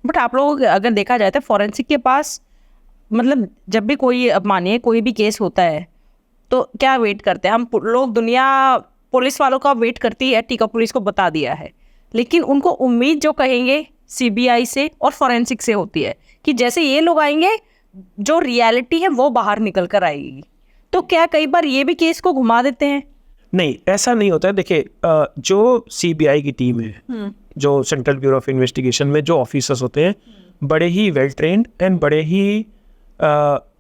But आप लोग अगर देखा जाए तो फॉरेंसिक के पास मतलब जब भी कोई, अब मानिए कोई भी केस होता है तो क्या वेट करते हैं हम लोग, दुनिया पुलिस वालों का वेट करती है, ठीक है पुलिस को बता दिया है, लेकिन उनको उम्मीद जो कहेंगे सीबीआई से और फॉरेंसिक से होती है कि जैसे ये लोग आएंगे जो रियलिटी है वो बाहर निकल कर आएगी। तो क्या कई बार ये भी केस को घुमा देते हैं? नहीं, ऐसा नहीं होता है। देखिए, जो सीबीआई की टीम है, जो सेंट्रल ब्यूरो ऑफ इन्वेस्टिगेशन में जो ऑफिसर्स होते हैं, बड़े ही वेल ट्रेंड एंड बड़े ही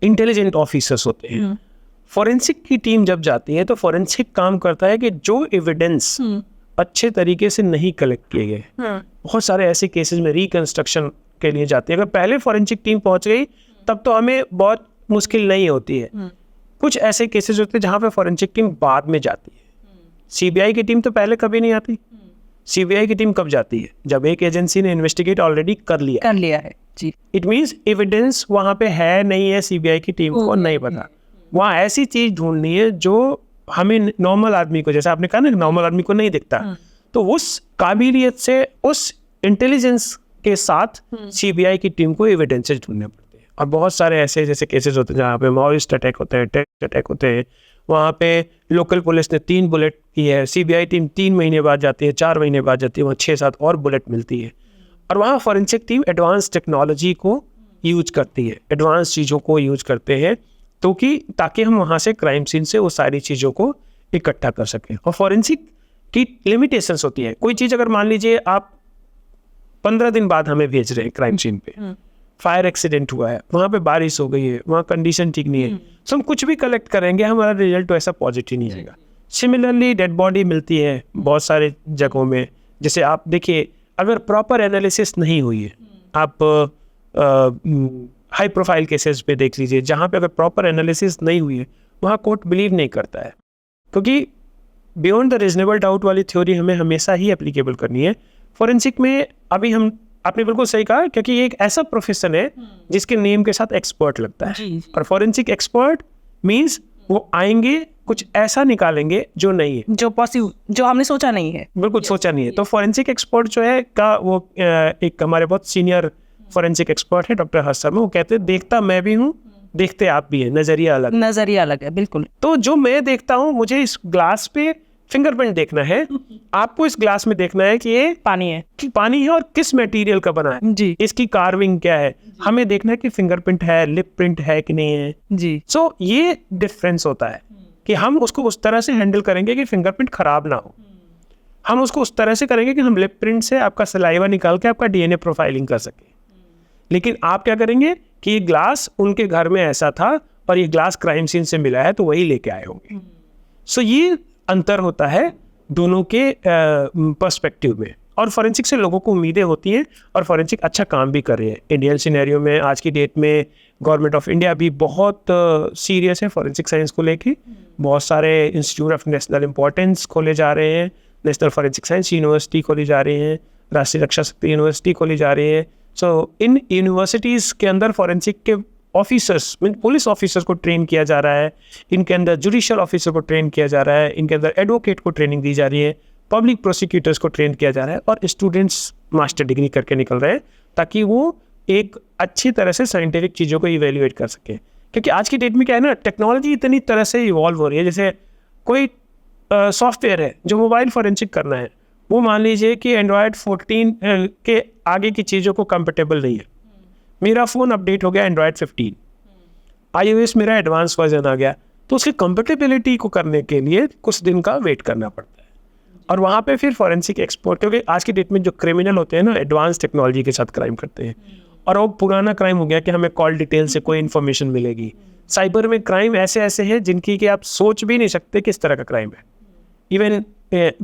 इंटेलिजेंट ऑफिसर्स होते हैं। फॉरेंसिक की टीम जब जाती है तो फॉरेंसिक काम करता है कि जो एविडेंस अच्छे तरीके से नहीं कलेक्ट किए गए, बहुत सारे ऐसे केसेस में रिकंस्ट्रक्शन के लिए जाती है। अगर पहले फॉरेंसिक टीम पहुंच गई तब तो हमें बहुत मुश्किल नहीं होती है। कुछ ऐसे केसेस होते हैं जहां पे फॉरेंसिक टीम बाद में जाती है। सीबीआई की टीम तो पहले कभी नहीं आती। सीबीआई की टीम कब जाती है? जब एक एजेंसी ने इन्वेस्टिगेट ऑलरेडी कर लिया है जी। इट मींस एविडेंस वहां पे है नहीं है, सीबीआई की टीम को नहीं पता। वहाँ ऐसी चीज ढूंढनी है जो हमें नॉर्मल आदमी को, जैसे आपने कहा ना, नॉर्मल आदमी को नहीं दिखता, तो उस काबिलियत से, उस इंटेलिजेंस के साथ सीबीआई की टीम को एविडेंसेस ढूंढने पड़ते हैं। और बहुत सारे ऐसे जैसे केसेस होते हैं जहाँ पे माओइस्ट अटैक होते हैं, टेररिस्ट अटैक होते हैं, वहाँ पे लोकल पुलिस ने 3 बुलेट की है, सीबीआई टीम 3 महीने बाद जाती है, 4 महीने बाद जाती है, वहाँ 6-7 और बुलेट मिलती है। और वहाँ फॉरेंसिक टीम एडवांस टेक्नोलॉजी को यूज करती है, एडवांस चीज़ों को यूज करते हैं ताकि हम वहाँ से क्राइम सीन से वो सारी चीज़ों को इकट्ठा कर सकें। और फॉरेंसिक की लिमिटेशंस होती है। कोई चीज़ अगर मान लीजिए आप 15 दिन बाद हमें भेज रहे हैं क्राइम सीन पे, फायर एक्सीडेंट हुआ है, वहाँ पे बारिश हो गई है, वहाँ कंडीशन ठीक नहीं है, तो हम कुछ भी कलेक्ट करेंगे, हमारा रिजल्ट वैसा पॉजिटिव नहीं आएगा। सिमिलरली डेड बॉडी मिलती है बहुत सारे जगहों में। जैसे आप देखिए, अगर प्रॉपर एनालिसिस नहीं हुई है, आप हाई प्रोफाइल केसेस पे देख लीजिए, जहाँ पे अगर प्रॉपर एनालिसिस नहीं हुई है वहाँ कोर्ट बिलीव नहीं करता है, क्योंकि बियॉन्ड द रीजनेबल डाउट वाली थ्योरी हमें हमेशा ही एप्लीकेबल करनी है। फॉरेंसिक में अभी आपने बिल्कुल सही कहा, क्योंकि ये एक ऐसा प्रोफेशन है जिसके नेम के साथ एक्सपर्ट लगता है। और फॉरेंसिक एक्सपर्ट मीन्स वो आएंगे, कुछ ऐसा निकालेंगे जो नहीं है, जो हमने सोचा नहीं है, बिल्कुल सोचा नहीं है। तो फॉरेंसिक एक्सपर्ट जो है वो एक हमारे बहुत सीनियर फॉरेंसिक एक्सपर्ट है, डॉक्टर हर्ष शर्मा। वो कहते हैं देखता मैं भी हूँ, देखते आप भी हैं, नजरिया अलग है। बिल्कुल। तो जो मैं देखता हूँ, मुझे इस ग्लास पे फिंगरप्रिंट देखना है, आपको इस ग्लास में देखना है कि ये पानी है और किस मटेरियल का बना है जी, इसकी कार्विंग क्या है, हमें देखना है कि फिंगरप्रिंट है, लिप प्रिंट है कि नहीं है जी। सो ये डिफरेंस होता है कि हम उसको उस तरह से हैंडल करेंगे कि फिंगरप्रिंट खराब ना हो। हम उसको उस तरह से करेंगे कि हम लिप प्रिंट से आपका सलाइवा निकाल के आपका डीएनए प्रोफाइलिंग कर सके। लेकिन आप क्या करेंगे कि ये ग्लास उनके घर में ऐसा था और ये ग्लास क्राइम सीन से मिला है तो वही लेके आए होंगे। सो ये अंतर होता है दोनों के पर्सपेक्टिव में। और फॉरेंसिक से लोगों को उम्मीदें होती हैं और फॉरेंसिक अच्छा काम भी कर रहे हैं। इंडियन सिनेरियो में आज की डेट में गवर्नमेंट ऑफ इंडिया भी बहुत सीरियस है फॉरेंसिक साइंस को लेके। बहुत सारे इंस्टीट्यूट ऑफ नेशनल इंपॉर्टेंस खोले जा रहे हैं, नेशनल फॉरेंसिक साइंस यूनिवर्सिटी खोली जा रही हैं, राष्ट्रीय रक्षा शक्ति यूनिवर्सिटी खोली जा रही है। सो इन यूनिवर्सिटीज़ के अंदर फॉरेंसिक के ऑफिसर्स, पुलिस ऑफिसर्स को ट्रेन किया जा रहा है, इनके अंदर जुडिशियल ऑफिसर को ट्रेन किया जा रहा है, इनके अंदर एडवोकेट को ट्रेनिंग दी जा रही है, पब्लिक प्रोसिक्यूटर्स को ट्रेन किया जा रहा है और स्टूडेंट्स मास्टर डिग्री करके निकल रहे हैं ताकि वो एक अच्छी तरह से साइंटिफिक चीज़ों को इवेल्युएट कर सकें। क्योंकि आज की डेट में क्या है ना, टेक्नोलॉजी इतनी तरह से इवॉल्व हो रही है। जैसे कोई सॉफ्टवेयर है जो मोबाइल फॉरेंसिक करना है, वो मान लीजिए कि एंड्रॉयड 14 के आगे की चीज़ों को कंपेटेबल नहीं है। मेरा फ़ोन अपडेट हो गया एंड्रॉयड 15, iOS मेरा एडवांस वर्जन आ गया, तो उसकी कंपेटेबिलिटी को करने के लिए कुछ दिन का वेट करना पड़ता है। और वहाँ पे फिर फॉरेंसिक एक्सपर्ट, क्योंकि आज की डेट में जो क्रिमिनल होते हैं ना, एडवांस टेक्नोलॉजी के साथ क्राइम करते हैं। और वो पुराना क्राइम हो गया कि हमें कॉल डिटेल से कोई इन्फॉर्मेशन मिलेगी। साइबर में क्राइम ऐसे ऐसे हैं जिनकी कि आप सोच भी नहीं सकते किस तरह का क्राइम है। इवन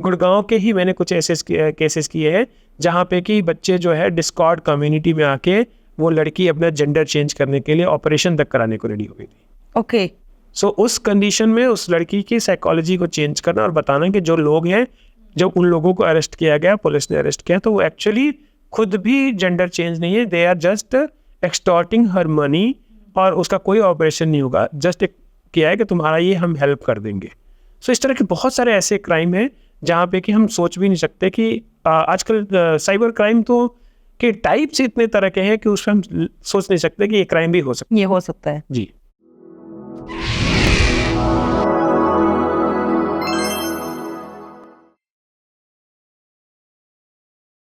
गुड़गांव के ही मैंने कुछ ऐसे केसेस किए हैं जहाँ पे कि बच्चे जो है डिस्कॉर्ड कम्युनिटी में आके वो लड़की अपना जेंडर चेंज करने के लिए ऑपरेशन तक कराने को रेडी हो गई थी। ओके। सो उस कंडीशन में उस लड़की की साइकोलॉजी को चेंज करना और बताना कि जो लोग हैं, जब उन लोगों को अरेस्ट किया गया, पुलिस ने अरेस्ट किया, तो वो एक्चुअली खुद भी जेंडर चेंज नहीं है, they are just extorting her money और उसका कोई ऑपरेशन नहीं होगा, जस्ट एक किया है कि तुम्हारा ये हम हेल्प कर देंगे। सो इस तरह के बहुत सारे ऐसे क्राइम हैं जहाँ पे कि हम सोच भी नहीं सकते कि आजकल साइबर क्राइम तो कि टाइप्स इतने तरह के हैं कि उसमें हम सोच नहीं सकते कि ये क्राइम भी हो सकता ये हो सकता है। है। जी।